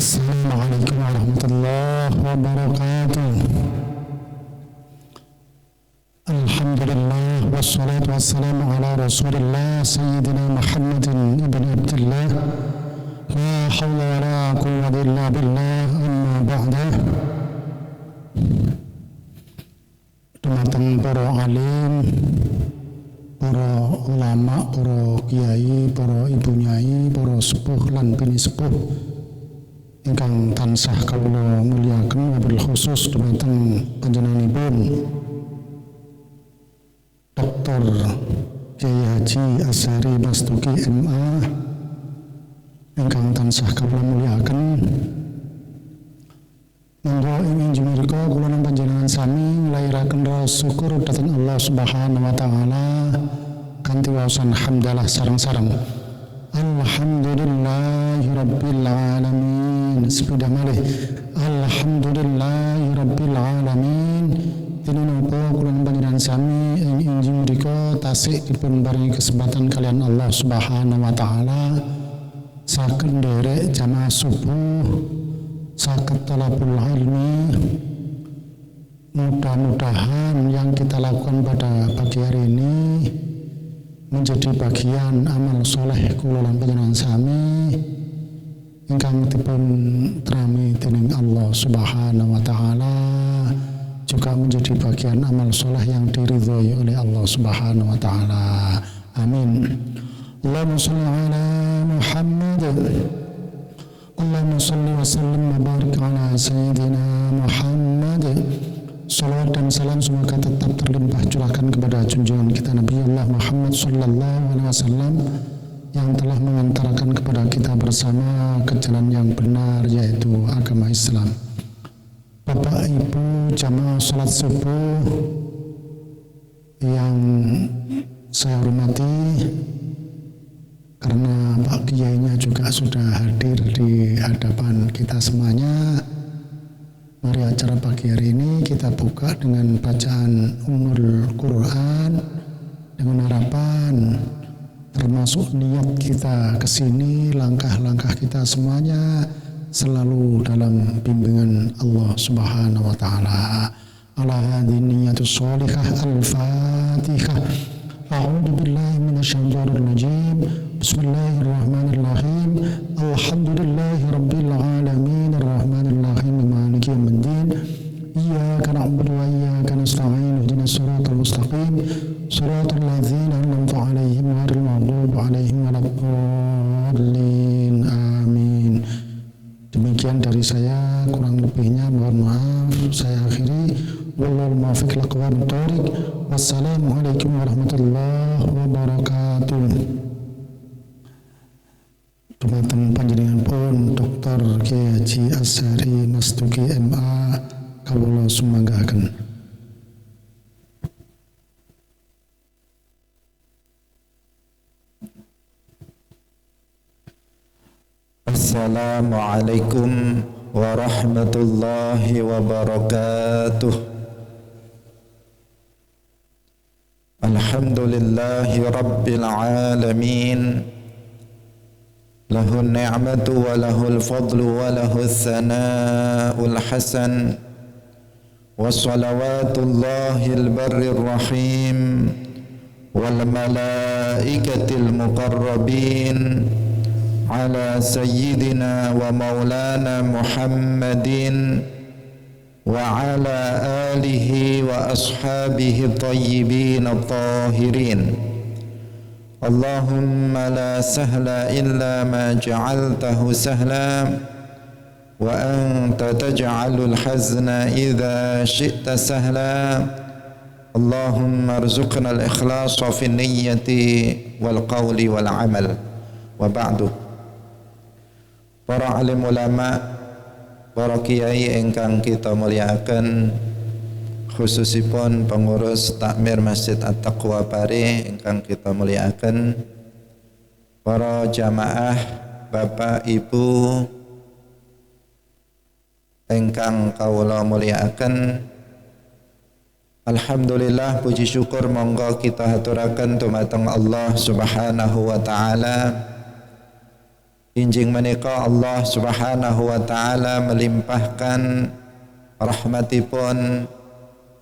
Assalamualaikum warahmatullahi wabarakatuh. Alhamdulillah wassalatu wassalamu ala Rasulillah Sayyidina Muhammadin ibn Abdullah. La hawla wa la quwwata illa billah, amma ba'da. Dumateng para alim, para ulama, para kiai, para ibu nyai, para sepuh lan bini sepuh ingkang tansah kawula mulyakaken, wabil khusus dumateng panjenenganipun Dr. Kyai Haji Azhari Mastuki MA ingkang tansah kawula mulyakaken. Monggo ing injil menika kula lan panjenengan sami nglairaken rasa syukur dhateng Allah Subhanahu wa taala kanthi waosan hamdalah sareng-sareng. Alhamdulillahi rabbil alamin. Sepeda malih alhamdulillahi rabbil alamin. Tinunapa kula lan panjenengan sami ing injil menika tasih dipun paringi kesempatan kalian Allah Subhanahu wa taala saged nderek jamaah subuh, saged talabul ilmi. Mudah-mudahan yang kita lakukan pada pagi hari ini menjadi bagian amal soleh kula lan panjenengan sami ingkang dipun trami dening Allah Subhanahu wa taala, juga menjadi bagian amal soleh yang diridhoi oleh Allah Subhanahu wa taala. Amin. Allahumma shalli ala Muhammad. Allahumma shalli wa sallim wa barik ala Sayyidina Muhammad. Salawat dan salam semoga tetap terlimpah curahkan kepada junjungan kita Nabi Allah Muhammad sallallahu alaihi wasallam yang telah mengantarkan kepada kita bersama ke jalan yang benar, yaitu agama Islam. Bapak Ibu jamaah salat subuh yang saya hormati, karena Pak Kiainya juga sudah hadir di hadapan kita semuanya, mari acara pagi hari ini kita buka dengan bacaan Ummul Quran dengan harapan termasuk niat kita kesini, langkah-langkah kita semuanya selalu dalam bimbingan Allah Subhanahu wa taala. Ala hadhihi niyatus shalihah. Al-Fatihah. A'udzu billahi minasyaitonir rajim. Bismillahirrahmanirrahim. Alhamdulillahi rabbil alamin arrahmanir rahim maliki yaumiddin. Iyyaka na'budu wa iyyaka nasta'in. Ihdinas siratal mustaqim. Shiratal ladzina an'amta 'alaihim ghairil maghdubi 'alaihim waladdallin. Amin. Demikian dari saya, kurang lebihnya mohon maaf. Saya akhiri. Wallahul muwaffiq ila aqwamit thoriq. Wassalamualaikum warahmatullahi wabarakatuh. Dumateng panjenenganipun Dr. Kyai Haji Azhari Mastuki MA kawula sumanggahaken. Assalamualaikum warahmatullahi wabarakatuh. Alhamdulillahi rabbil alamin. Lahun ni'matu wa lahul fadlu wa lahul thana'ul hasan. Wa salawatullahil barrir rahim wal malaikatil muqarrabin ala sayyidina wa maulana Muhammadin wa ala alihi wa ashabihi tayyibin at-tahirin. Allahumma la sahla illa ma ja'altahu sahla wa anta taj'alul hazna idha syi'ta sahla. Allahumma arzuqna al-ikhlasa fi niyyati wal qawli wal amal. Wa ba'du. Para alim ulama, para kiai ingkang kita mulyakaken, khususipun pengurus takmir Masjid At-Taqwa Pare ingkang kita mulyakaken, para jamaah, bapak ibu ingkang kawula mulyakaken, alhamdulillah puji syukur monggo kita haturaken dumateng Allah Subhanahu wa taala Injing menika Allah Subhanahu wa taala melimpahkan rahmatipun,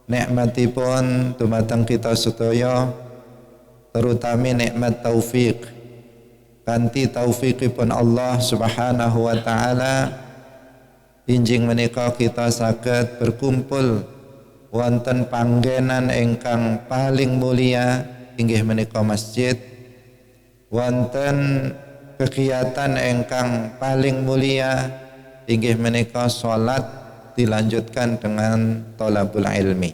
nikmatipun dumateng kita sedaya, terutama nikmat taufik. Kanthi taufikipun Allah Subhanahu wa taala injing menika kita saged berkumpul wonten panggenan ingkang paling mulia inggih menika masjid, wonten kegiatan ingkang paling mulia inggih menika salat dilanjutkan dengan thalabul ilmi.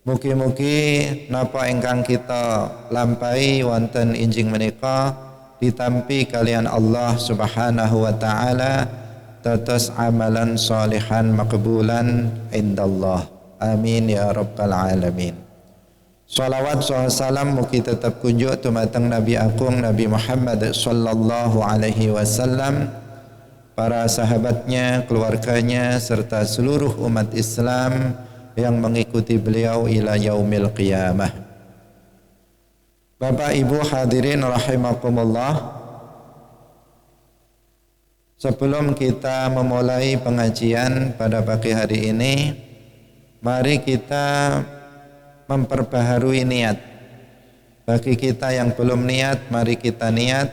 Mugi-mugi napa ingkang kita lampahi wonten injing menika ditampi kalian Allah Subhanahu wa taala dados amalan salihan maqbulan indallah. Amin ya rabbal alamin. Salawat salam mugi tetap kunjuk dumateng Nabi Agung Nabi Muhammad sallallahu alaihi wasallam, para sahabatnya, keluarganya serta seluruh umat Islam yang mengikuti beliau ila yaumil qiyamah. Bapak Ibu hadirin rahimakumullah, sebelum kita memulai pengajian pada pagi hari ini, mari kita memperbaharui niat. Bagi kita yang belum niat, mari kita niat.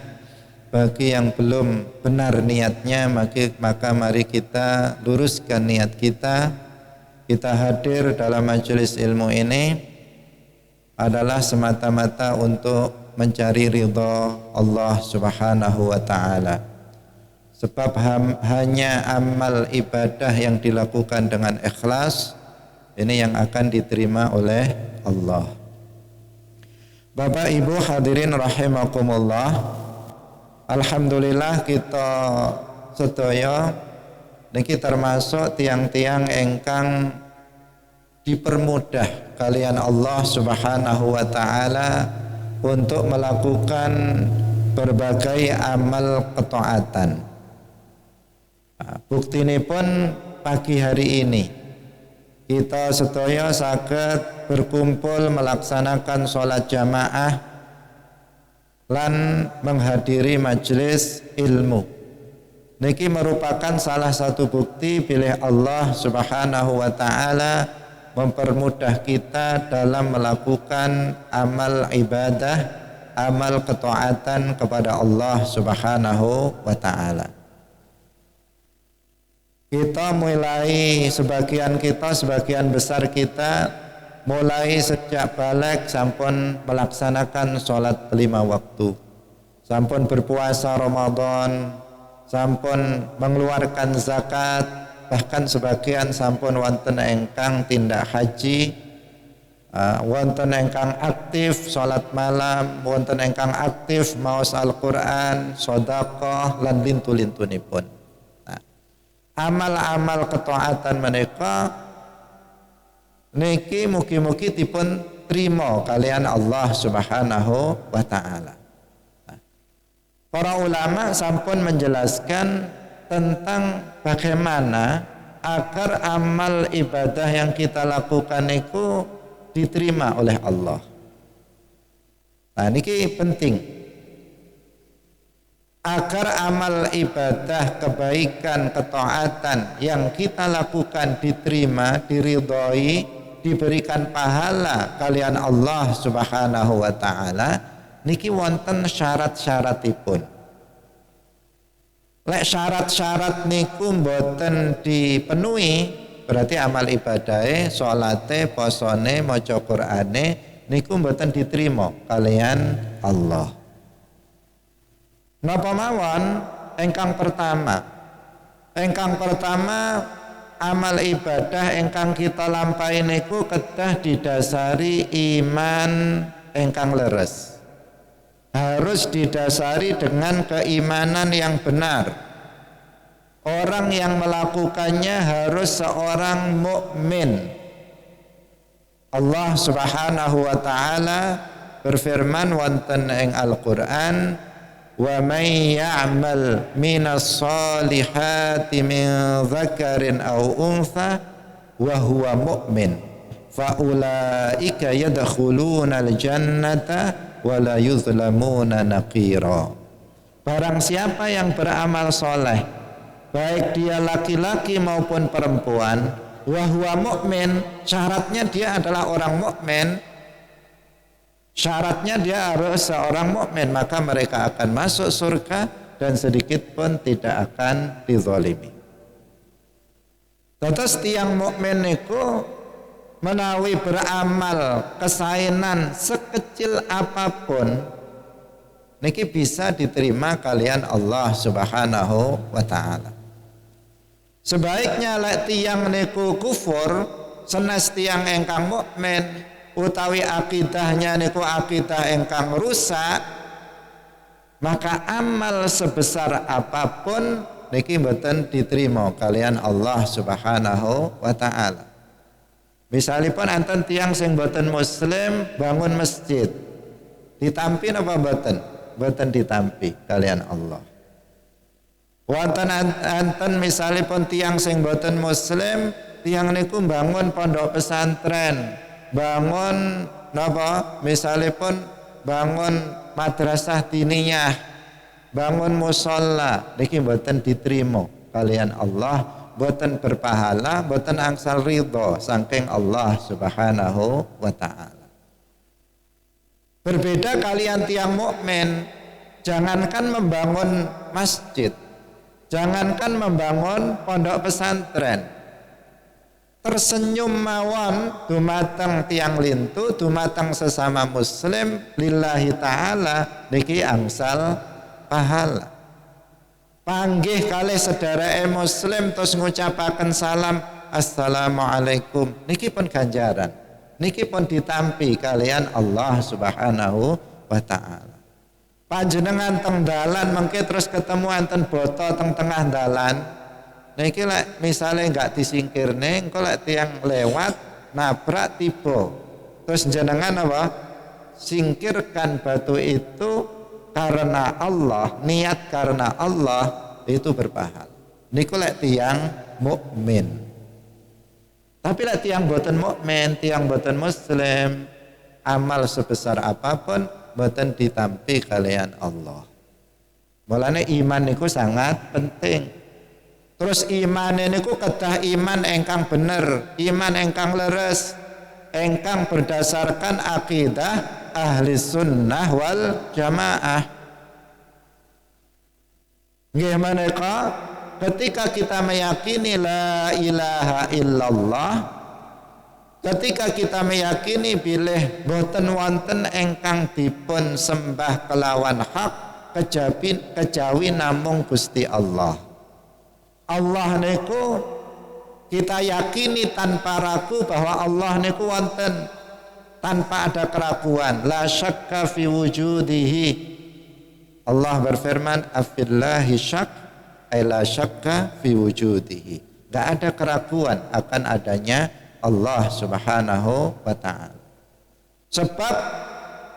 Bagi yang belum benar niatnya, maka mari kita luruskan niat kita. Kita hadir dalam majelis ilmu ini adalah semata-mata untuk mencari ridha Allah Subhanahu wa taala. Sebab hanya amal ibadah yang dilakukan dengan ikhlas ini yang akan diterima oleh Allah. Bapak Ibu hadirin rahimakumullah, alhamdulillah kita sedaya niki termasuk tiang-tiang ingkang dipermudah kalian Allah Subhanahu wa taala untuk melakukan berbagai amal ketaatan. Buktinipun pagi hari ini kita sedaya saged berkumpul melaksanakan sholat jamaah lan menghadiri majelis ilmu. Niki merupakan salah satu bukti bilih Allah Subhanahu wa taala mempermudah kita dalam melakukan amal ibadah, amal ketaatan kepada Allah Subhanahu wa taala. Kita mulai sebagian besar kita mulai sejak balik sampun melaksanakan sholat 5 waktu, sampun berpuasa Ramadan, sampun mengeluarkan zakat, bahkan sebagian sampun wonten ingkang tindak haji, wonten ingkang aktif sholat malam, wonten ingkang aktif maos Al-Quran, sedekah lan lintu-lintunipun. Amal-amal ketaatan menika niki mugi-mugi dipun trima kalian Allah Subhanahu wa taala. Para ulama sampun menjelaskan tentang bagaimana agar amal ibadah yang kita lakukan itu diterima oleh Allah. Nah niki penting. Agar amal ibadah, kebaikan, ketaatan yang kita lakukan diterima, diridhoi, diberikan pahala kalian Allah Subhanahu wa taala, niki wonten syarat-syaratipun. Lek syarat-syarat niku mboten dipenuhi, berarti amal ibadahe, salate, posone, maca Qur'ane niku mboten diterima kalian Allah. Napa mawon? Engkang pertama amal ibadah engkang kita lampahi niku kedah didasari iman engkang leres. Harus didasari dengan keimanan yang benar. Orang yang melakukannya harus seorang mukmin. Allah Subhanahu wa taala berfirman wonten ing Al-Qur'an, wa may ya'mal minas solihati min dzakarin aw untha wa huwa mu'min fa ulaika yadkhuluna al-jannata wa la yuzlamuna naqira. barang siapa yang beramal soleh, baik dia laki-laki maupun perempuan, wa huwa mu'min, syaratnya dia adalah orang mukmin, syaratnya dia harus seorang mukmin, maka mereka akan masuk surga dan sedikit pun tidak akan dizalimi. Terus tiang mukmin niku menawi beramal kesainan sekecil apapun niki bisa diterima kalian Allah Subhanahu wa taala. Sebaiknya lek tiang niku kufur senes tiang engkang mukmin utawi akidahnya niku akidah engkang rusak, maka amal sebesar apapun niki mboten diterima kalian Allah Subhanahu wa taala. Misalipun enten tiang sing mboten muslim bangun masjid, ditampi napa mboten? Mboten ditampi kalian Allah. Wonten enten misalipun tiang sing mboten muslim, tiang niku bangun pondok pesantren, bangun napa? Misalipun bangun madrasah diniyah, bangun musholla, niki mboten diterima kalian Allah, mboten berpahala, mboten angsal ridho saking Allah Subhanahu wa taala. Berbeda kalian tiang mukmin, jangankan membangun masjid, jangankan membangun pondok pesantren, tersenyum mawon dumateng tiang lintu, dumateng sesama muslim lillahi ta'ala niki angsal pahala. Panggih kalih sedhereke muslim terus ngucapaken salam assalamualaikum niki pun ganjaran, niki pun ditampi kalian Allah Subhanahu wa taala. Panjenengan teng dalan mengke terus ketemu enten boto teng tengah dalan, niki lek misale enggak disingkirne engko lek tiyang lewat nabrak tiba, terus jenengan apa? Singkirkan batu itu karena Allah, niat karena Allah, itu berpahala. Niku lek tiyang mukmin. Tapi lek tiyang boten mukmin, tiyang boten muslim, amal sebesar apapun boten ditampi kalian Allah. Mulane iman niku sangat penting. Terus iman niku kedah iman engkang bener, iman engkang leres, engkang berdasarkan akidah ahli sunnah wal jamaah. Nggih menika ketika kita meyakini la ilaha illallah, ketika kita meyakini bilih boten wonten engkang dipun sembah kelawan hak kejawi namung Gusti Allah. Allah niku kita yakini tanpa ragu bahwa Allah niku wonten, tanpa ada keraguan, la syakka fi wujudihi. Allah berfirman afillahi syak ay la syakka fi wujudihi. Enggak ada keraguan akan adanya Allah Subhanahu wa taala. Sebab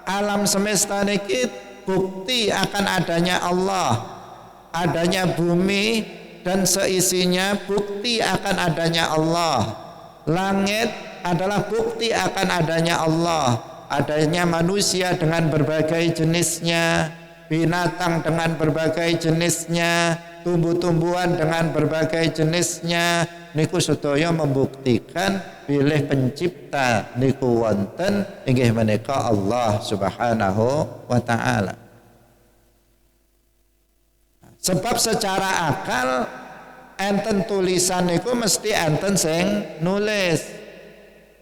alam semesta niki bukti akan adanya Allah, adanya bumi dan seisinya bukti akan adanya Allah. Langit adalah bukti akan adanya Allah, adanya manusia dengan berbagai jenisnya, binatang dengan berbagai jenisnya, tumbuh-tumbuhan dengan berbagai jenisnya. Niku sedaya membuktikan bilih pencipta niku wonten inggih menika Allah Subhanahu wa taala. Sebab secara akal enten tulisan niku mesti enten sing nulis,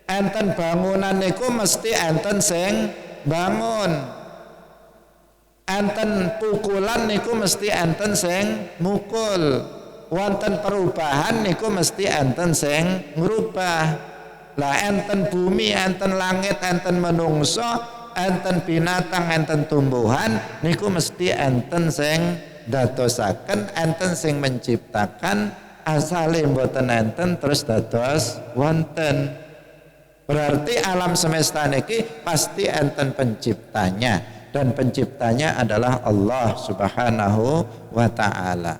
enten bangunan niku mesti enten sing bangun, enten pukulan niku mesti enten sing mukul, wonten perubahan niku mesti enten sing ngrubah. Lah enten bumi, enten langit, enten menungso, enten binatang, enten tumbuhan niku mesti enten sing dadosaken, enten sing menciptakan, asale mboten enten terus dados wonten. Berarti alam semesta niki pasti enten penciptanya, dan penciptanya adalah Allah Subhanahu wa taala.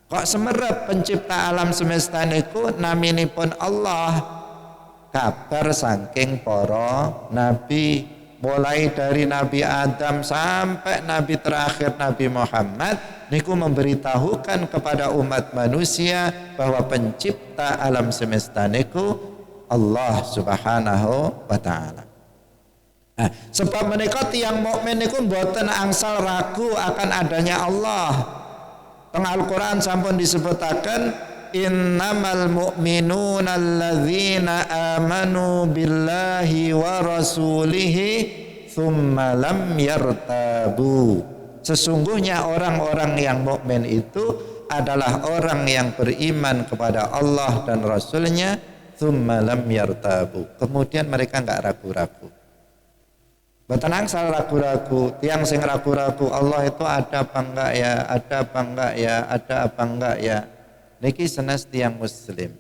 Kok semerep pencipta alam semesta niku naminipun Allah? Kabar saking para nabi, mulai dari Nabi Adam sampai Nabi terakhir Nabi Muhammad niku memberitahukan kepada umat manusia bahwa pencipta alam semesta niku Allah Subhanahu wa taala. Nah, sebab menika tiyang mukmin niku mboten angsal ragu akan adanya Allah. Teng Al-Qur'an sampun disebutaken innamal mu'minuna alladzina amanu billahi wa rasulihi thumma lam yartabu. Sesungguhnya orang-orang yang mukmin itu adalah orang yang beriman kepada Allah dan Rasulnya thumma lam yartabu. Kemudian mereka enggak ragu-ragu. Mboten angsal ragu-ragu. Tiang sing ragu-ragu Allah itu ada apa enggak ya, ada apa enggak ya, ada apa enggak ya. Niki senes tiang muslim.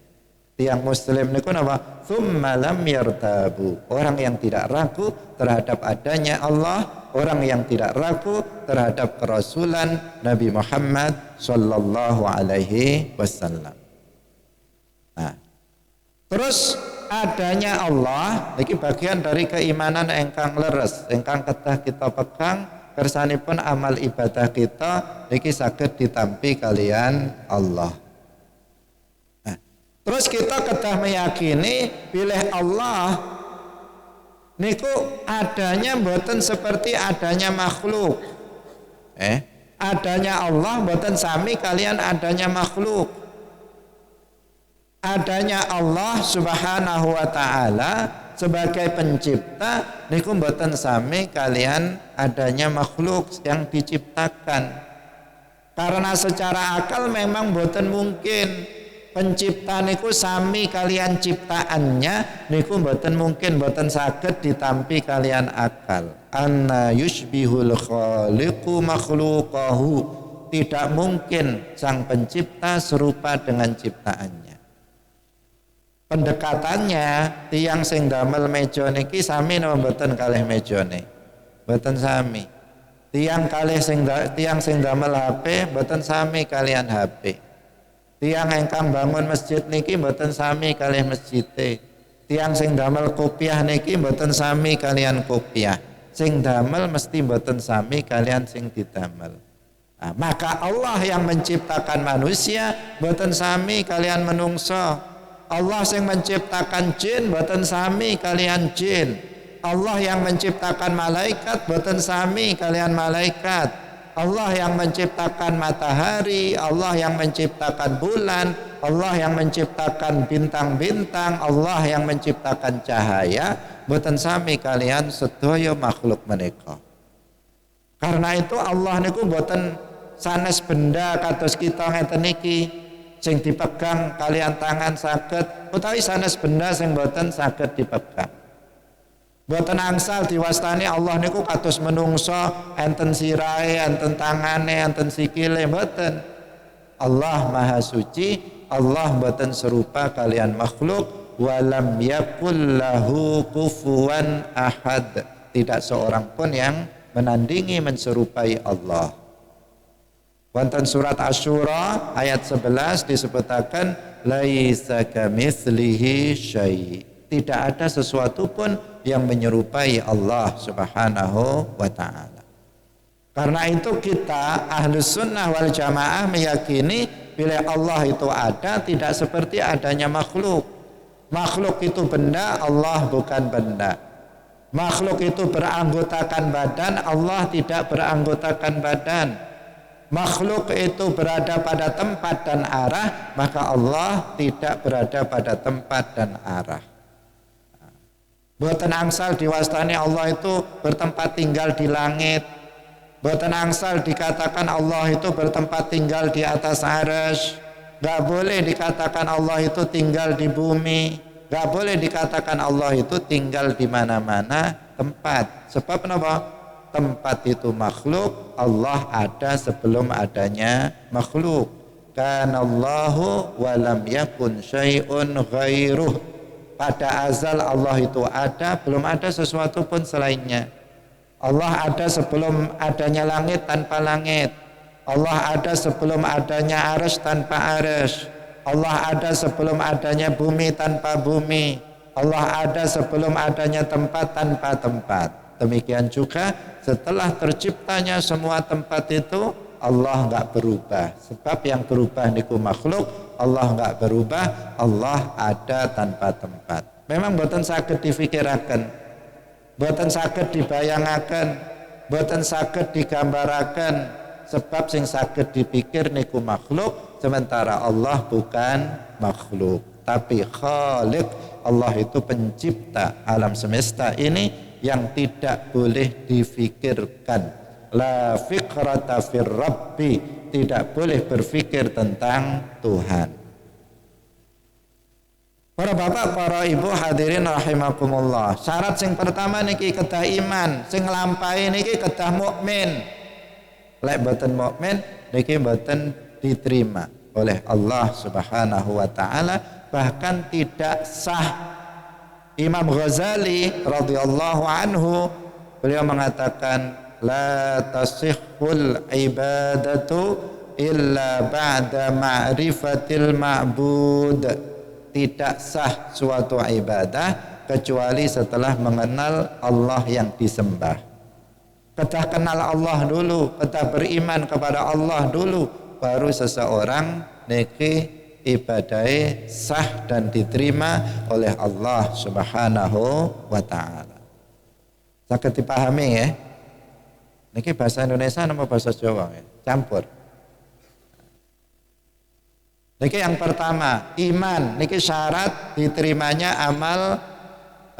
Tiang muslim niku napa? Tsumma lam yartabu. Orang yang tidak ragu terhadap adanya Allah, orang yang tidak ragu terhadap kerasulan Nabi Muhammad sallallahu alaihi wasallam. Nah, terus adanya Allah niki bagian dari keimanan engkang leres, engkang kedah kita pegang kersanipun amal ibadah kita niki saged ditampi kalian Allah. Terus kita kedah meyakini bilih Allah niku adanya mboten seperti adanya makhluk. Adanya Allah mboten sami kalian adanya makhluk. Adanya Allah Subhanahu wa taala sebagai pencipta niku mboten sami kalian adanya makhluk yang diciptakan. Karena secara akal memang mboten mungkin pencipta niku sami kalian ciptaannya niku mboten mungkin, mboten saged ditampi kalian akal. Anna yushbihul khaliqu makhluqahu. Tidak mungkin sang pencipta serupa dengan ciptaannya. Pendekatannya tiang sing damel meja niki sami napa mboten kalih mejane? Mboten sami. Tiang sing damel HP mboten sami kalian HP. Tiang engkang bangun masjid niki mboten sami kalih masjite. Tiang sing damel kopiah niki mboten sami kalian kopiah. Sing damel mesti mboten sami kalian sing didamel. Nah, maka Allah yang menciptakan manusia mboten sami kalian menungso. Allah sing menciptakan jin mboten sami kalian jin. Allah yang menciptakan malaikat mboten sami kalian malaikat. Allah yang menciptakan matahari, Allah yang menciptakan bulan, Allah yang menciptakan bintang-bintang, Allah yang menciptakan cahaya, mboten sami kalian sedaya makhluk menika. Karena itu Allah niku mboten sanes benda kados kita ngeten niki sing dipegang kalian tangan saged, utawi sanes benda sing mboten saged dipegang. Mboten angsal diwastani Allah niku kados menungso enten sirahe, enten tangane, enten sikile, mboten. Allah Maha Suci, Allah mboten serupa kalian makhluk, walam yakul lahu kufuwan ahad. Tidak seorang pun yang menandingi menserupai Allah. Wonten surat Asy-Syura ayat 11 disebutaken laisa kamitslihi syai'. Tidak ada sesuatu pun yang menyerupai Allah Subhanahu wa ta'ala. Karena itu kita Ahlus Sunnah wal Jamaah meyakini bila Allah itu ada tidak seperti adanya makhluk. Makhluk itu benda, Allah bukan benda. Makhluk itu beranggotakan badan, Allah tidak beranggotakan badan. Makhluk itu berada pada tempat dan arah, maka Allah tidak berada pada tempat dan arah. Boten angsal diwastani Allah itu bertempat tinggal di langit. Boten angsal dikatakan Allah itu bertempat tinggal di atas arsy. Gak boleh dikatakan Allah itu tinggal di bumi. Gak boleh dikatakan Allah itu tinggal di mana-mana tempat. Sebab kenapa? Tempat itu makhluk, Allah ada sebelum adanya makhluk. Kanallahu walam yakun syai'un ghairuh. Pada azal Allah itu ada, belum ada sesuatu pun selainnya. Allah ada sebelum adanya langit tanpa langit. Allah ada sebelum adanya arsy tanpa arsy. Allah ada sebelum adanya bumi tanpa bumi. Allah ada sebelum adanya tempat tanpa tempat. Demikian juga setelah terciptanya semua tempat itu, Allah enggak berubah. Sebab yang berubah niku makhluk, Allah enggak berubah, Allah ada tanpa tempat. Memang boten saged difikiraken, boten saged dibayangaken, boten saged digambaraken, sebab sing saged dipikir niku makhluk, sementara Allah bukan makhluk, tapi Khaliq. Allah itu pencipta alam semesta ini yang tidak boleh difikirkan. La fikrata fir Rabbi, tidak boleh berpikir tentang Tuhan. Para bapak, para ibu hadirin rahimakumullah. Syarat sing pertama niki kedah iman, sing nglampahi niki kedah mukmin. Lek boten mukmin niki boten diterima oleh Allah Subhanahu wa taala, bahkan tidak sah. Imam Ghazali radhiyallahu anhu beliau mengatakan la tasihhul ibadatu illa ba'da ma'rifatil ma'bud. Tidak sah suatu ibadah kecuali setelah mengenal Allah yang disembah. Kedah kenal Allah dulu, kedah beriman kepada Allah dulu, baru seseorang niki ibadahnya sah dan diterima oleh Allah Subhanahu wa taala. Saged dipahami ya? Niki bahasa Indonesia nama bahasa Jawa ya? Campur. Niki yang pertama, iman. Niki syarat diterimanya amal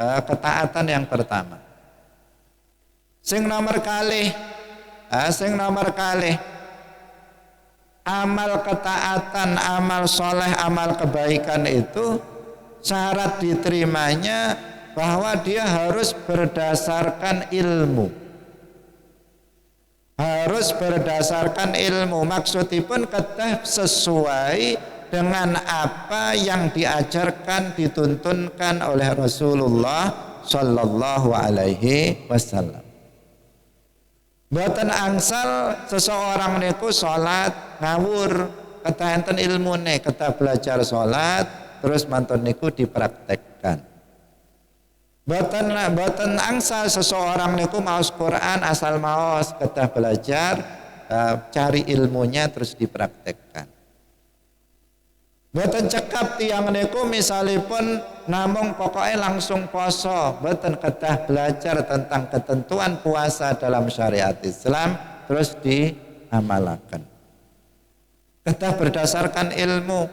ketaatan yang pertama. Sing nomor kalih, amal ketaatan, amal soleh, amal kebaikan itu syarat diterimanya bahwa dia harus berdasarkan ilmu. Harus berdasarkan ilmu, maksudipun kedah sesuai dengan apa yang diajarkan, dituntunkan oleh Rasulullah Sallallahu Alaihi Wasallam. Boten angsal seseorang niku salat ngawur, kedah enten ilmune, kedah belajar salat terus mantun niku dipraktekkan. Boten angsal seseorang niku maos Quran asal maos, kedah belajar cari ilmunya terus dipraktekkan. Boten cekap tiang niku misalipun namung pokoknya langsung poso, boten kedah belajar tentang ketentuan puasa dalam syariat Islam terus diamalakan. Kedah berdasarkan ilmu.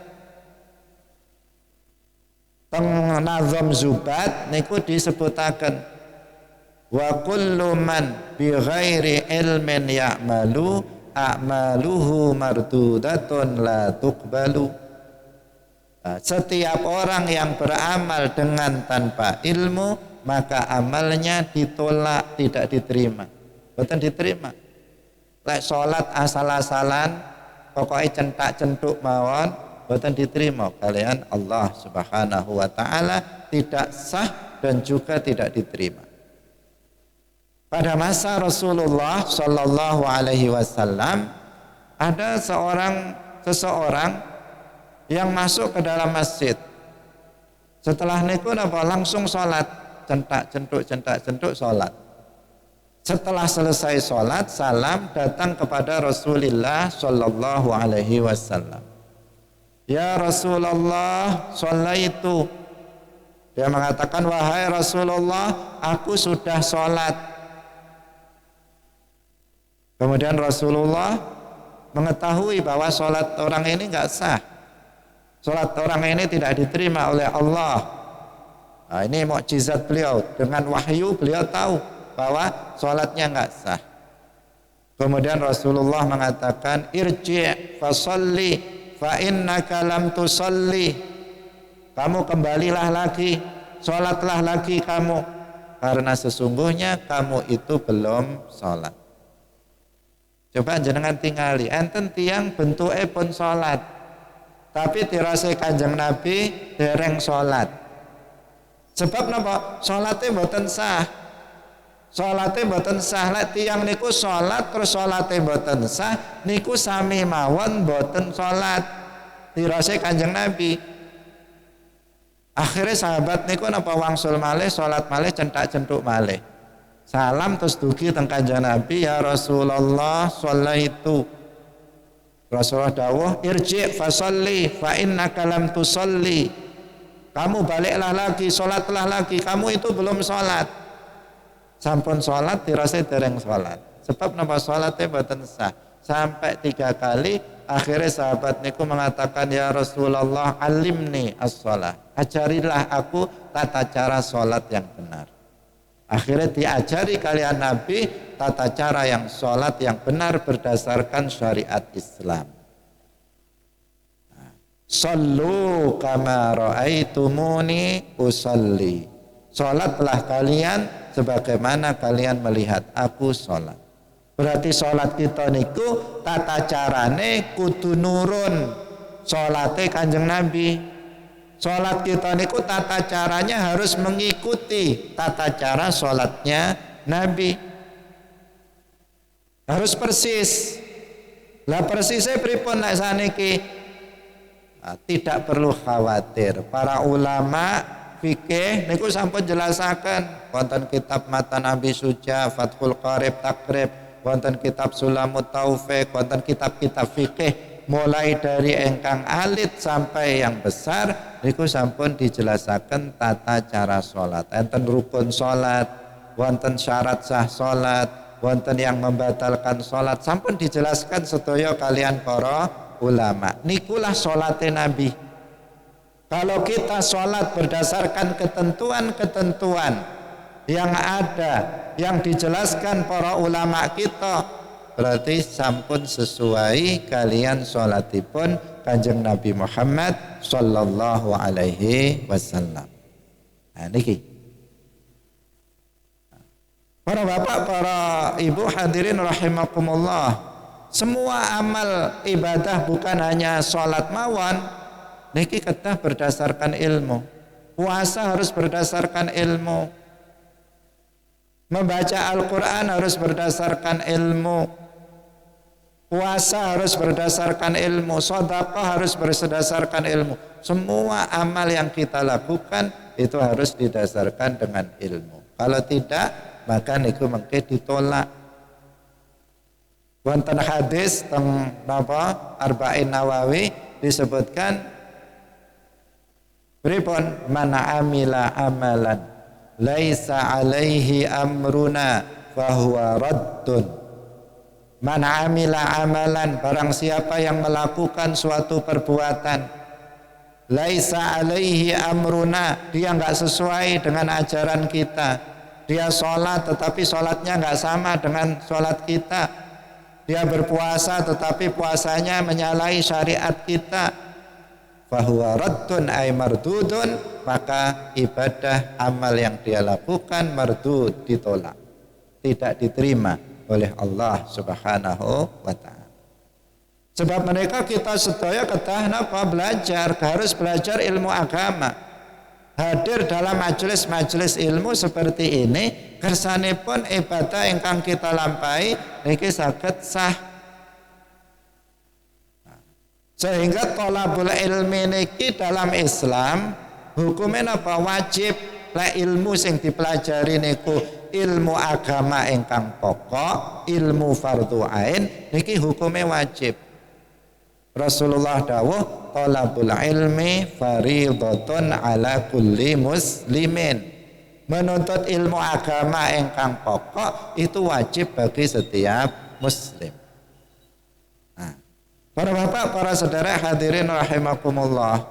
Teng Nazam Zubat niku disebutaken wa kullu man bi ghairi ilmin ya'malu a'maluhu mardudatun la tuqbalu. Setiap orang yang beramal dengan tanpa ilmu, maka amalnya ditolak, tidak diterima. Betul diterima. Lek salat asal-asalan, pokoknya centak-centuk mawon, betul diterima kalian Allah Subhanahu wa taala, tidak sah dan juga tidak diterima. Pada masa Rasulullah Sallallahu Alaihi Wasallam ada seseorang yang masuk ke dalam masjid. Setelah niku napa langsung salat, centak-centuk salat. Setelah selesai salat, salam datang kepada Rasulullah Sallallahu Alaihi Wasallam. Ya Rasulullah, shallaitu. Dia mengatakan, wahai Rasulullah, aku sudah salat. Kemudian Rasulullah mengetahui bahwa salat orang ini enggak sah. Salat orang ini tidak diterima oleh Allah. Nah, ini mukjizat beliau. Dengan wahyu beliau tahu bahwa salatnya enggak sah. Kemudian Rasulullah mengatakan, irji' fasalli fa innaka lam tusalli. Kamu kembalilah lagi, salatlah lagi kamu, karena sesungguhnya kamu itu belum salat. Coba jenengan tingali, enten tiang bentuke pun salat, tapi dirasai Kanjeng Nabi dereng salat. Sebab napa? Salate mboten sah. Salate mboten sah. Lek tiyang niku salat terus salate mboten sah, niku sami mawon mboten salat. Dirasai Kanjeng Nabi. Akhirnya sahabat niku napa wangsul malih salat malih centak-centuk malih. Salam terus dugi teng Kanjeng Nabi, ya Rasulullah shallaitu. Rasulullah dawuh, irji' fasalli fa innaka lam tusalli. Kamu baliklah lagi, salatlah lagi, kamu itu belum salat. Sampun salat dirasa dereng salat. Sebab napa salate mboten sah. Sampai 3 kali akhirnya sahabat niku mengatakan, ya Rasulullah alimni as-shalah, ajarilah aku tata cara salat yang benar. Akhirnya diajari kalian Nabi tata cara yang salat yang benar berdasarkan syariat Islam. Sallu kama ra'aitumuni usalli. Salatlah kalian sebagaimana kalian melihat aku salat. Berarti salat kita niku tata carane kudu nurun salate Kanjeng Nabi. Salat kita niku tata caranya harus mengikuti tata cara salatnya Nabi. Harus persis. Lah persisnya pripun nek saniki? Tidak perlu khawatir. Para ulama fikih niku sampun jelasaken wonten kitab Matan Nabi Suja, Fathul Qarib Takrib, wonten kitab Sulamut Taufik, wonten kitab-kitab fikih mulai dari engkang alit sampai yang besar niku sampun dijelasaken tata cara salat. Enten rukun salat, wonten syarat sah salat, wonten yang membatalkan salat, sampun dijelaskan sedaya kalian para ulama. Nikulah salate Nabi. Kalau kita sholat berdasarkan ketentuan-ketentuan yang ada, yang dijelaskan para ulama kita, berarti sampun sesuai kalian sholatipun Kanjeng Nabi Muhammad sallallahu alaihi wasallam. Nah niki. Para bapak, para ibu hadirin rahimakumullah, semua amal ibadah bukan hanya sholat mawon, niki kedah berdasarkan ilmu. Puasa harus berdasarkan ilmu. Membaca Al-Quran harus berdasarkan ilmu. Puasa harus berdasarkan ilmu. Sedekah harus berdasarkan ilmu. Semua amal yang kita lakukan itu harus didasarkan dengan ilmu. Kalau tidak, maka niku mengke ditolak. Wonten hadis teng napa Arba'in Nawawi disebutkan, pripun man amila amalan laisa alaihi amruna fahuwa raddun. Man amila amalan, barang siapa yang melakukan suatu perbuatan laisa alaihi amruna, dia enggak sesuai dengan ajaran kita. Dia sholat tetapi sholatnya enggak sama dengan sholat kita. Dia berpuasa tetapi puasanya menyalahi syariat kita, fahuwa raddun ay mardudun, maka ibadah amal yang dia lakukan mardud, ditolak, tidak diterima oleh Allah Subhanahu wa ta'ala. Sebab mereka kita sedaya kedah napa belajar, harus belajar ilmu agama. Hadir dalam majelis-majelis ilmu seperti ini, kersanipun ibadah ingkang kita lampahi niki saged sah. Sehingga thalabul ilmi niki dalam Islam hukumnya apa? Wajib. Lek ilmu sing dipelajari niku ilmu agama ingkang pokok, ilmu fardhu ain, niki hukumnya wajib. Rasulullah dawuh, thalabul ilmi fardhatun ala kulli muslimin. Menuntut ilmu agama ingkang pokok itu wajib bagi setiap muslim. Para bapak, para saudara hadirin rahimakumullah,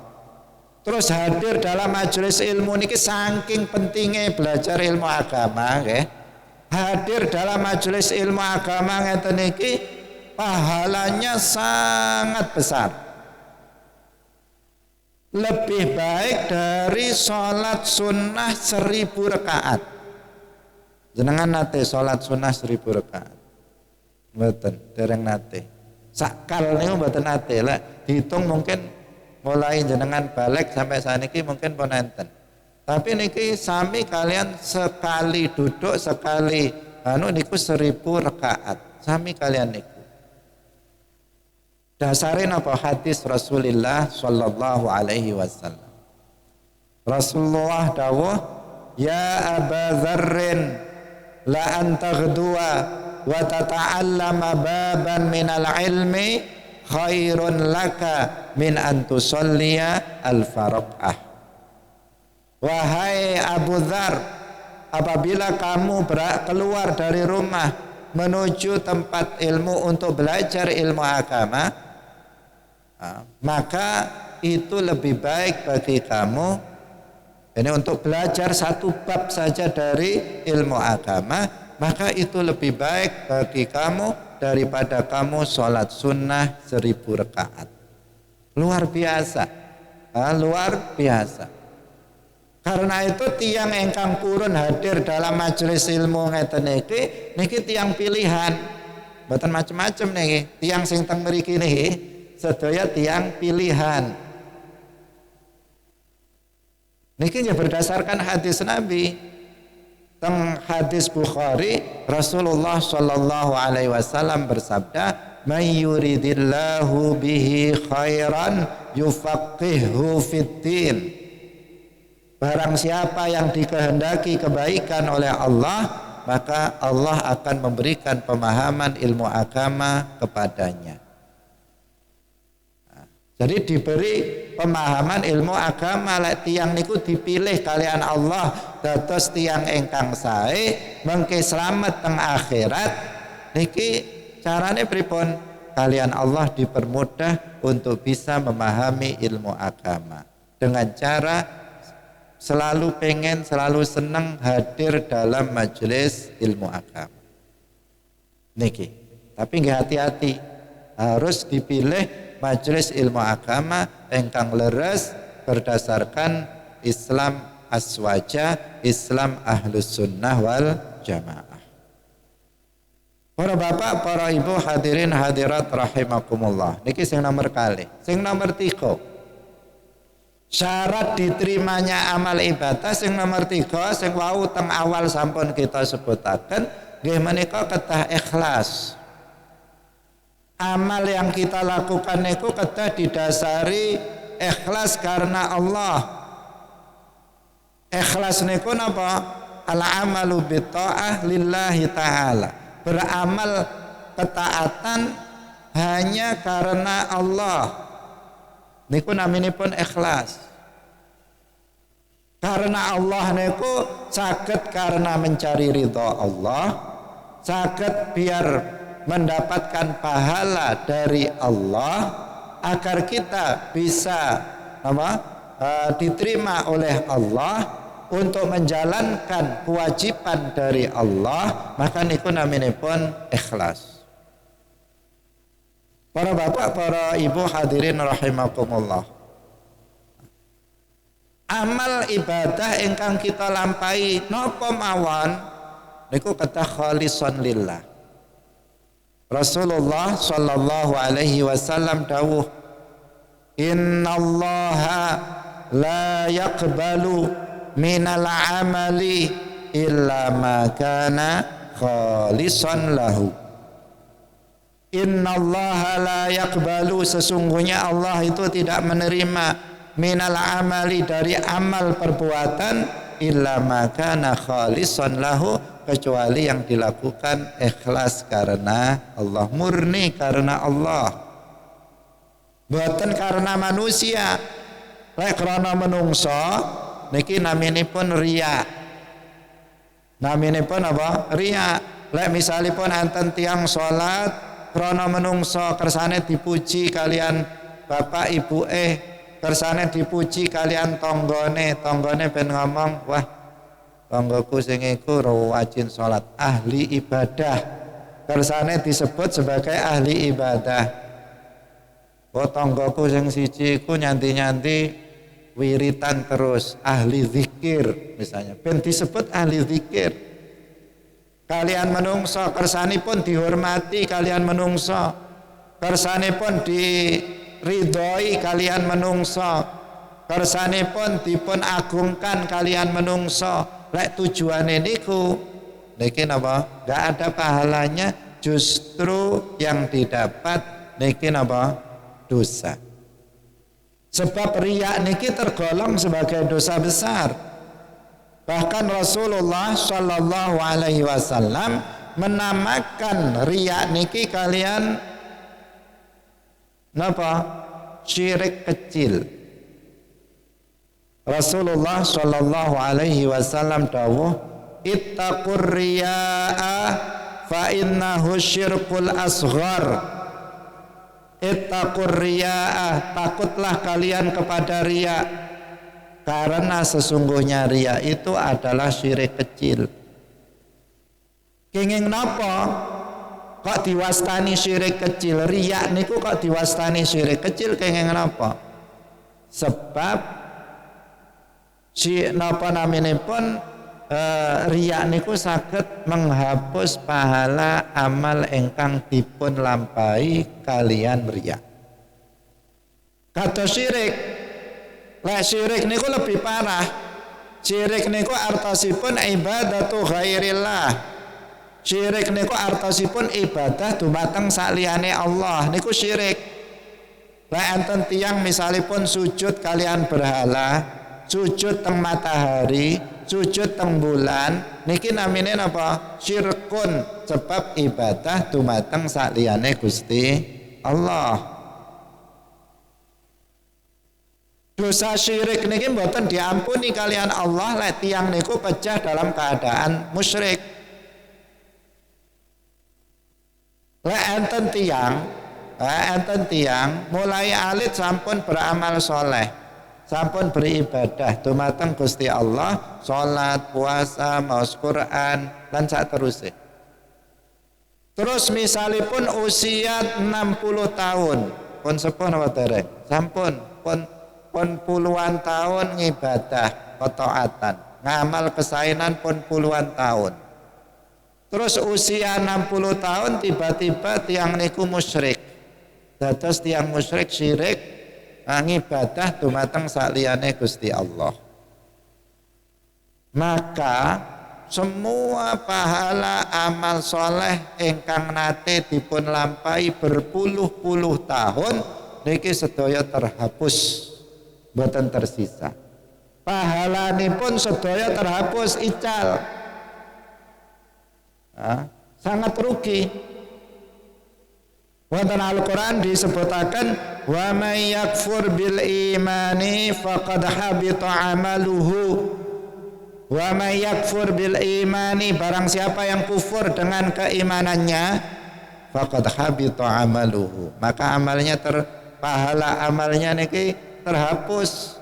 terus hadir dalam majelis ilmu niki saking pentingnya belajar ilmu agama, nggih. Hadir dalam majelis ilmu agama ngeten niki pahalanya sangat besar. Lebih baik dari sholat sunnah 1000 rakaat. Jenengan nate sholat sunnah 1000 rakaat? Mboten, dereng nate. Sakal niku mboten nate, lek dihitung mungkin mulai jenengan balik sampai saniki mungkin pun enten. Tapi niki sami kalian sekali duduk sekali niku 1000 rakaat. Sami kalian niku. Dasarin apa? Hadis Rasulullah sallallahu alaihi wasallam. Rasulullah dawuh, ya Aba Dzarrin la an taghduwa wa tata'allama baban minal ilmi khairun laka min an tusalliya al-faraqah. Wahai Abu Dzar, apabila kamu keluar dari rumah menuju tempat ilmu untuk belajar ilmu agama, maka itu lebih baik bagi kamu ini untuk belajar satu bab saja dari ilmu agama, maka itu lebih baik bagi kamu daripada kamu sholat sunnah 1000 rakaat. Luar biasa, luar biasa. Karena itu tiang engkang purun hadir dalam majelis ilmu ngeten niki tiang pilihan, mboten macam-macam niki. Tiang sing teng mriki niki sedaya tiang pilihan. Niki ya berdasarkan hadis Nabi. Teng hadis Bukhari, Rasulullah sallallahu alaihi wasallam bersabda, "May yuridillahu bihi khairan yufaqihuhu fiddin." Barang siapa yang dikehendaki kebaikan oleh Allah, maka Allah akan memberikan pemahaman ilmu agama kepadanya. Jadi diberi pemahaman ilmu agama, lek tiang niku dipilih kalian Allah dados tiang engkang sae mengke slamet teng akhirat. Niki carane pripun? Kalian Allah dipermudah untuk bisa memahami ilmu agama dengan cara selalu pengen, selalu senang hadir dalam majelis ilmu agama. Niki, tapi nggih hati-hati, harus dipilih majelis ilmu agama engkang leres berdasarkan Islam aswaja, Islam ahlus sunnah wal jamaah. Para bapak, para ibu, hadirin hadirat rahimakumullah. Niki sing nomor kali. Sing nomor 3, syarat diterimanya amal ibadah sing nomor 3 sing wau teng awal sampun kita sebutaken nggih menika kedah ikhlas. Amal yang kita lakukan niku kedah didasari ikhlas karena Allah. Ikhlas niku napa? Al-amalu bitta'ah lillahi ta'ala. Beramal ketaatan hanya karena Allah. Niku naminipun ikhlas. Karena Allah niku saged karena mencari ridha Allah, saged biar mendapatkan pahala dari Allah agar kita bisa diterima oleh Allah untuk menjalankan kewajiban dari Allah, maka niku naminipun ikhlas. Para bapak, para ibu hadirin rahimakumullah. Amal ibadah ingkang kita lampahi napa mawon niku kedah khalisan lillah. Rasulullah sallallahu alaihi wasallam dawuh, "Innallaha la yaqbalu minal amali illa ma kana khalisan lahu." Innallaha la yaqbalu, sesungguhnya Allah itu tidak menerima minal amali dari amal perbuatan illa ma kana khalisan lahu, kecuali yang dilakukan ikhlas karena Allah, murni karena Allah, bukan karena manusia. Lek karena menungso niki naminipun riya. Naminipun apa? Riya. Lek misalipun enten tiang salat karena menungso kersane dipuji kalian bapak ibu kersane dipuji kalian tonggone ben ngomong, wah tanggaku sing iku rajin salat, ahli ibadah. Kersane disebut sebagai ahli ibadah. Oh tanggaku sing siji iku nyanti-nyanti wiritan terus, ahli zikir misalnya. Ben disebut ahli zikir. Kalian menungso kersanipun dihormati kalian menungso. Kersanipun diridhoi kalian menungso. Kersanipun dipun agungkan kalian menungso. Lek tujuane niku niki napa? Enggak ada pahalanya, justru yang didapat niki napa? Dosa. Sebab riya niki tergolong sebagai dosa besar. Bahkan Rasulullah Shallallahu Alaihi Wasallam menamakan riya niki kalian napa? Syirik kecil. Rasulullah Shallallahu Alaihi Wasallam dawuh, ittaqur riya'a fa innahu syirkul asghar. Ittaqur riya'a, takutlah kalian kepada riya, karena sesungguhnya riya itu adalah syirik kecil. Kenging napa kok diwastani syirik kecil? Riya niku kok diwastani syirik kecil kenging napa? Sebab si napa naminipun riya niku saged menghapus pahala amal ingkang dipun lampahi kalian riya. Kados syirik. Lek syirik niku lebih parah. Syirik niku artosipun ibadatu ghairillah. Syirik niku artosipun ibadah dumateng saliyane Allah. Niku syirik. Lek enten tiyang misalipun sujud kalian berhala, sujud teng matahari, sujud teng bulan, niki namine napa? Syirkun, sebab ibadah dumateng saliyane Gusti Allah. Dosa syirik niki mboten diampuni kalian Allah lek tiyang niku pecah dalam keadaan musyrik. Lek enten tiyang mulai alit sampun beramal soleh, sampun beribadah dumateng Gusti Allah, salat, puasa, maos Quran lan sak terusé. Terus misalipun usia 60 tahun, pun sepuh napa dereng? Sampun pun puluhan tahun ngibadah ketaatan, ngamal kesainan pun puluhan tahun. Terus usia 60 tahun tiba-tiba tiang niku musyrik. Dados tiang musyrik syirik ngibadah dumateng saliyane Gusti Allah. Maka semua pahala amal soleh ingkang nate dipun lampahi berpuluh-puluh tahun niki sedaya terhapus, boten tersisa. Pahalanipun sedaya terhapus ical. Sangat rugi. Wonten Al-Qur'an disebutaken wa may yakfur bil imani faqad habita amaluhu. Wa may yakfur bil imani, barang siapa yang kufur dengan keimanannya, faqad habita amaluhu, maka amalnya pahala amalnya niki terhapus.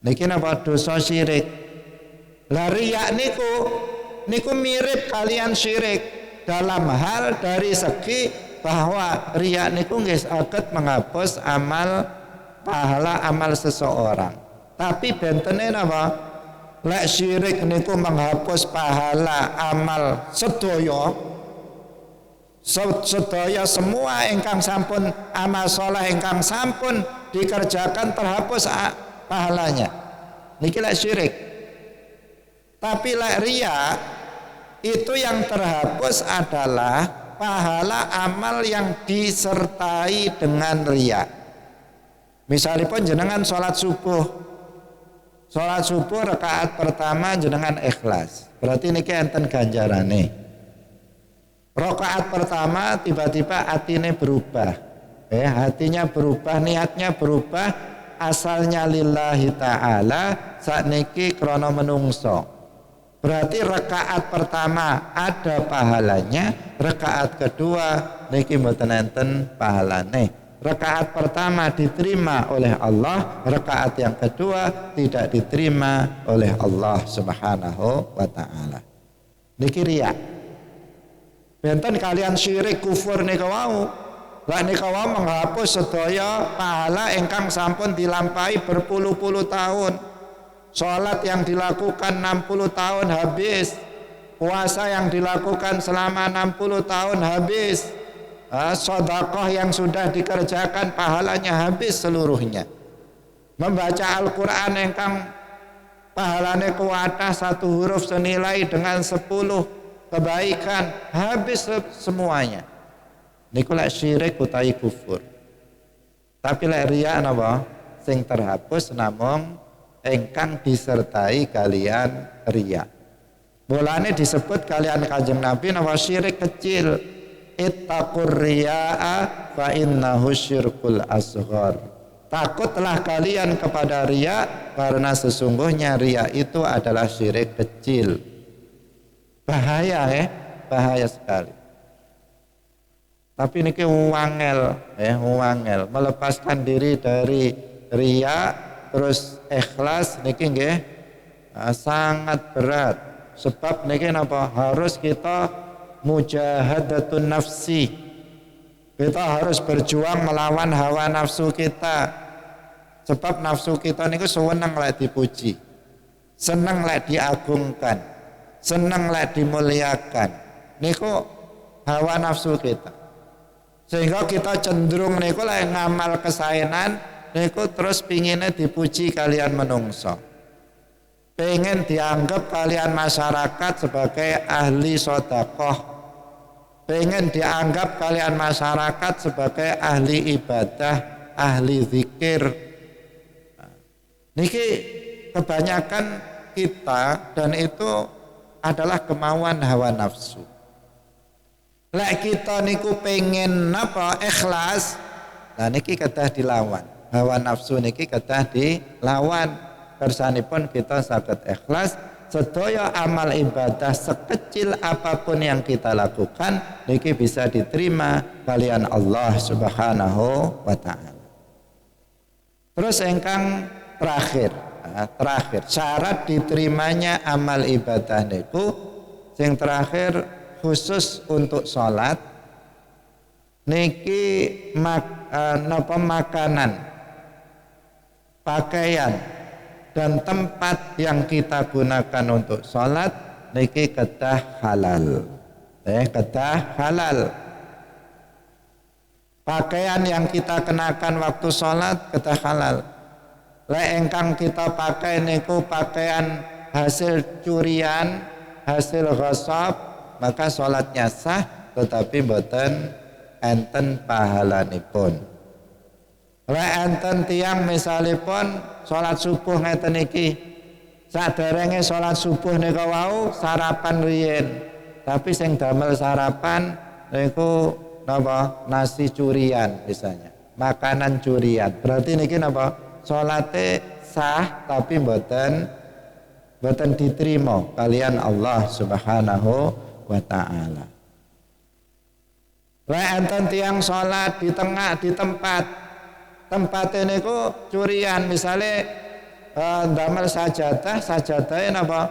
Niki napa? Dosa syirik. Lah riya niku mirip kalian syirik dalam hal dari segi bahwa riya niku nggih saged menghapus pahala amal seseorang. Tapi bentene napa? Lek syirik niku menghapus pahala amal sedaya semua ingkang sampun amal saleh ingkang sampun dikerjakan terhapus pahalanya. Niki lek syirik. Tapi lek riya itu yang terhapus adalah pahala amal yang disertai dengan riya. Misalipun jenengan sholat subuh rakaat pertama jenengan ikhlas, berarti niki enten ganjarane. Rakaat pertama tiba-tiba atine berubah, hatinya berubah, niatnya berubah, asalnya lillahi ta'ala, sakniki krana menungso. Berarti rakaat pertama ada pahalanya, rakaat kedua niki mboten enten pahalane. Rakaat pertama diterima oleh Allah, rakaat yang kedua tidak diterima oleh Allah Subhanahu wa taala. Niki riya. Benten kalian syirik kufur nika wau. Lah nika wau menghapus sedaya pahala ingkang sampun dilampahi berpuluh-puluh tahun. Sholat yang dilakukan 60 tahun habis, puasa yang dilakukan selama 60 tahun habis, sedekah yang sudah dikerjakan pahalanya habis seluruhnya. Membaca Al-Quran ingkang pahalane kuatah satu huruf senilai dengan 10 kebaikan, habis semuanya. Niku lek syirik utawi kufur. Tapi lek riya napa? Sing terhapus namung engkang disertai kalian riya. Mulane disebut kalian Kanjeng Nabi napa syirik kecil. Ittaqur riya'a fa innahu syirkul asghar. Takutlah kalian kepada riya karena sesungguhnya riya itu adalah syirik kecil. Bahaya bahaya sekali. Tapi niki wangel melepaskan diri dari riya terus ikhlas niki nggih sangat berat. Sebab niki napa harus kita mujahadatun nafsi. Kita harus berjuang melawan hawa nafsu kita. Sebab nafsu kita niku seneng lek dipuji. Seneng lek diagungkan. Seneng lek dimuliakan. Niku hawa nafsu kita. Sehingga kita cenderung niku lek ngamal kesaenan niku terus pinginnya dipuji kalian menungso. Pengen dianggap kalian masyarakat sebagai ahli sedekah. Pengen dianggap kalian masyarakat sebagai ahli ibadah, ahli zikir. Niki kebanyakan kita dan itu adalah kemauan hawa nafsu. Lek kita niku pengen apa ikhlas, nah niki kedah dilawan. Hawa nafsu niki kedah dilawan. Kersanipun kita saged ikhlas sedaya amal ibadah sekecil apapun yang kita lakukan niki bisa diterima kalian Allah Subhanahu wa taala. Terus engkang terakhir syarat diterimanya amal ibadah niku sing terakhir khusus untuk sholat niki makanan, pakaian dan tempat yang kita gunakan untuk sholat niki kedah halal. Kedah halal. Pakaian yang kita kenakan waktu sholat kedah halal. Lek engkang kita pakai niku pakaian hasil curian, hasil ghasab, maka sholatnya sah tetapi boten enten pahalanipun. Lek enten tiang misalipun sholat subuh ngeten iki saderenge sholat subuh nika wau sarapan riyen tapi sing damel sarapan niku napa nasi curian misalnya makanan curian berarti niki napa sholate sah tapi mboten diterima kalian Allah Subhanahu wa taala. Lek enten tiang sholat di tengah di tempatnya niku curian misalnya damel sajadah napa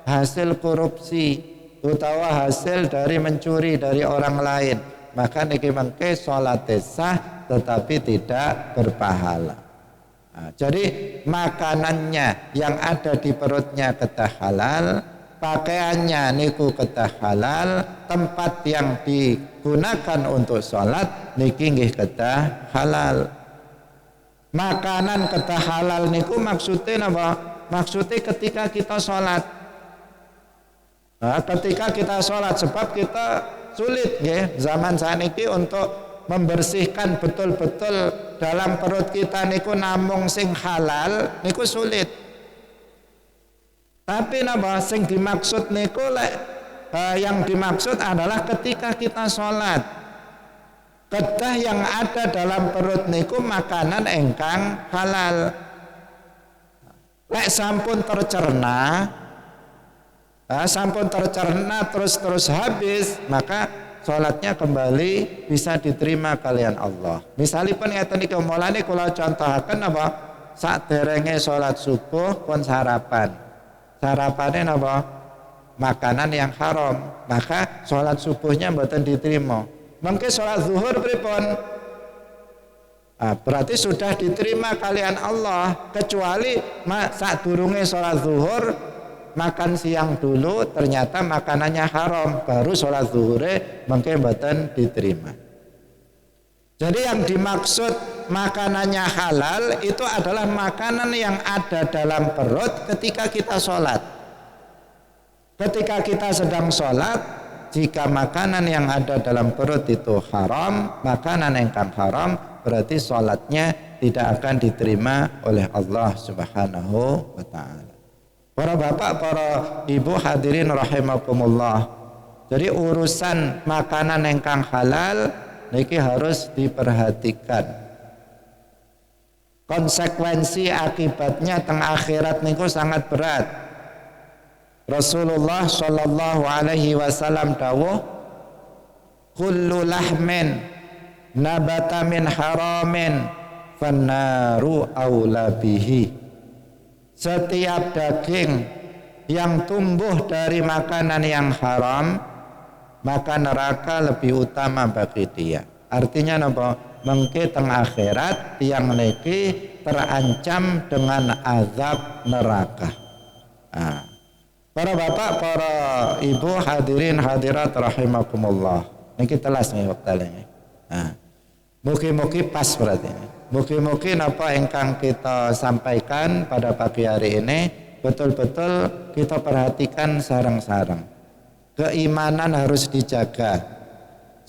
hasil korupsi utawa hasil dari mencuri dari orang lain maka niki mengke salat sah tetapi tidak berpahala. Jadi makanannya yang ada di perutnya kedah halal, pakaiannya niku kedah halal, tempat yang digunakan untuk sholat niki nggih kedah halal. Makanan kedah halal niku maksudnya apa? Maksudnya ketika kita sholat. Ketika kita sholat sebab kita sulit ya zaman saat ini untuk membersihkan betul-betul dalam perut kita niku namung sing halal niku sulit. Tapi napa sing dimaksud niku yang dimaksud adalah ketika kita sholat. Kedah yang ada dalam perut niku makanan engkang halal. Lek sampun tercerna terus habis maka sholatnya kembali bisa diterima kalian Allah. Misalipun ngeten iki mulane kula contohaken apa saderenge sholat subuh pun sarapan. Sarapane napa? Makanan yang haram, maka sholat subuhnya mboten diterima. Mungkin sholat zuhur pripun? Berarti sudah diterima kalian Allah kecuali saat durunge sholat zuhur makan siang dulu ternyata makanannya haram baru sholat zuhure mungkin mboten diterima. Jadi yang dimaksud makanannya halal itu adalah makanan yang ada dalam perut ketika kita sholat. Ketika kita sedang sholat, jika makanan yang ada dalam perut itu haram, makanan engkang haram, berarti sholatnya tidak akan diterima oleh Allah Subhanahu wa taala. Para bapak, para ibu hadirin rahimakumullah. Jadi urusan makanan ingkang halal niki harus diperhatikan. Konsekuensi akibatnya teng akhirat niku sangat berat. Rasulullah sallallahu alaihi wasallam dawuh, kullu lahmin nabata min haramin fannaru aula bihi. Setiap daging yang tumbuh dari makanan yang haram, maka neraka lebih utama bagi dia. Artinya napa? Mengke teng akhirat yang niki terancam dengan azab neraka. Para bapak, para ibu hadirin hadirat rahimakumullah. Niki telas nih waktalnya. Mugi-mugi pas berarti. Mugi-mugi napa ingkang kita sampaikan pada pagi hari ini betul-betul kita perhatikan sareng-sareng. Keimanan harus dijaga.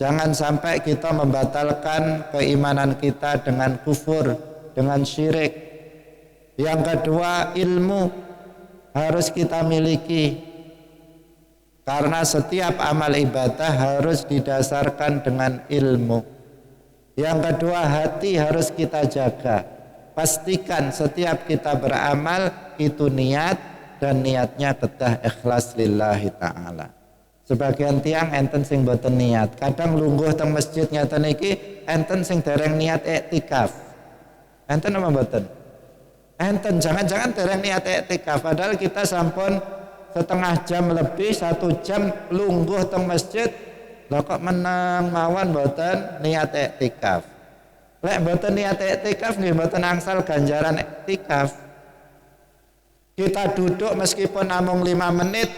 Jangan sampai kita membatalkan keimanan kita dengan kufur, dengan syirik. Yang kedua, ilmu harus kita miliki. Karena setiap amal ibadah harus didasarkan dengan ilmu. Yang kedua, hati harus kita jaga. Pastikan setiap kita beramal itu niat, dan niatnya kedah ikhlas lillahi ta'ala. Sebagian tiang enten sing boten niat, kadang lungguh teng masjid ngeten iki enten sing dereng niat iktikaf. Enten apa boten? Enten, jangan-jangan dereng niat iktikaf, padahal kita sampun setengah jam lebih 1 jam lungguh teng masjid, lho kok menang mawon boten niat iktikaf. Lek boten niat iktikaf nggih boten angsal ganjaran iktikaf. Kita duduk meskipun namung 5 menit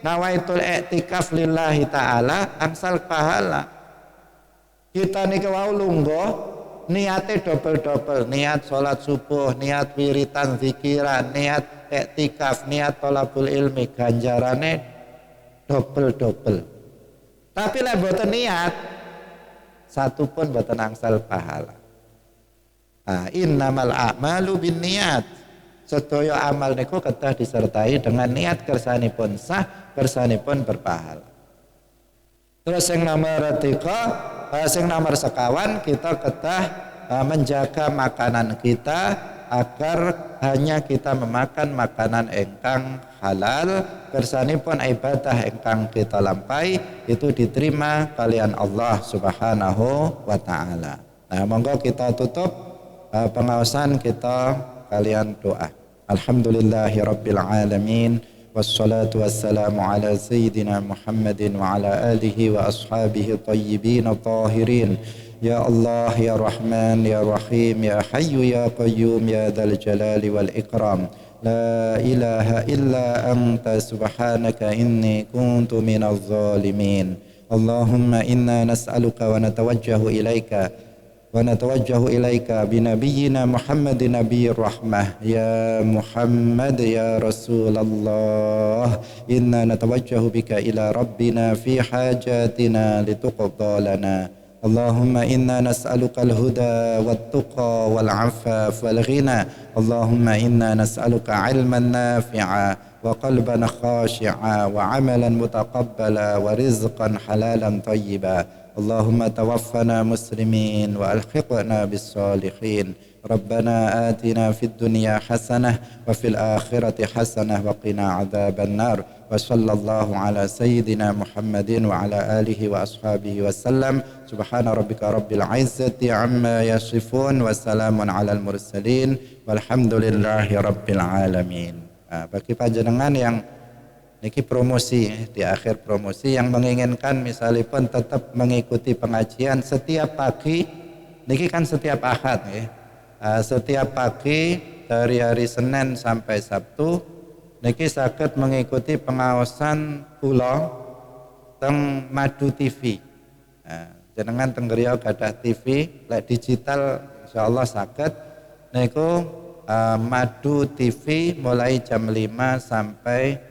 nawaitul i'tikaf lillahi ta'ala angsal pahala. Kita niki wau lungguh niate double-double, niat salat subuh, niat wiritan zikiran, niat i'tikaf, niat thalabul ilmi, ganjarane double-double. Tapi lek boten niat satu pun boten angsal pahala. Innamal a'malu binniyat. Sedaya amal niku kedah disertai dengan niat kersanipun sah, kersanipun berpahala. Terus yang nomor 3, yang nomor sekawan, kita kedah menjaga makanan kita agar hanya kita memakan makanan ingkang halal, kersanipun ibadah ingkang kita lampai itu diterima kalian Allah Subhanahu wa taala. Nah, monggo kita tutup pengawasan kita kalian doa. Alhamdulillahi rabbil alamin, wassalatu wassalamu ala sayyidina Muhammadin wa ala alihi wa ashabihi tayyibin tahirin. Ya Allah, ya Rahman, ya Rahim, ya Hayyu, ya Qayyum, ya Dzal Jalali wal Ikram. La ilaha illa anta subhanaka inni kuntu minaz zalimin. Allahumma inna nas'aluka wa natawajjahu ilaika ونتوجه إليك بنبينا محمد نبي الرحمة. يا محمد يا رسول الله، إنا نتوجه بك إلى ربنا في حاجاتنا لتقضى لنا. اللهم إنا نسألك الهدى والتقى والعفاف والغنى. اللهم إنا نسألك علما نافعا وقلبا خاشعا وعملا متقبلا ورزقا حلالا طيبا. اللهم توفنا مسلمين وألحقنا بالصالحين. ربنا آتنا في الدنيا حسنة وفي الآخرة حسنة وقنا عذاب النار. وصلى الله على سيدنا محمد وعلى آله وأصحابه وسلم. سبحان ربك رب العزة عما يصفون وسلام على المرسلين والحمد لله رب العالمين. Bagi panjenengan yang niki promosi, di akhir promosi yang menginginkan misalipun tetap mengikuti pengajian setiap pagi, niki kan setiap Ahad ya. Setiap pagi dari hari Senin sampai Sabtu niki saged mengikuti pengawasan kula teng Madu TV. Jenengan teng griya gadah TV, lek digital insyaallah saged niku Madu TV mulai jam 5 sampai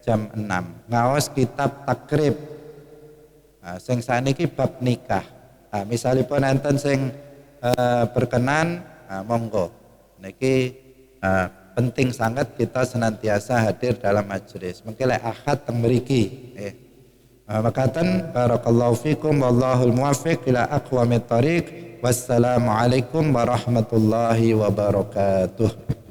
jam 6 ngaos kitab takrib. Sing saniki bab nikah. Misalipun enten sing berkenan monggo niki penting sangat kita senantiasa hadir dalam majelis. Mengki lek ahad teng mriki makaten barakallahu fikum wallahul muwaffiq ila aqwamit thariq. Wassalamualaikum warahmatullahi wabarakatuh.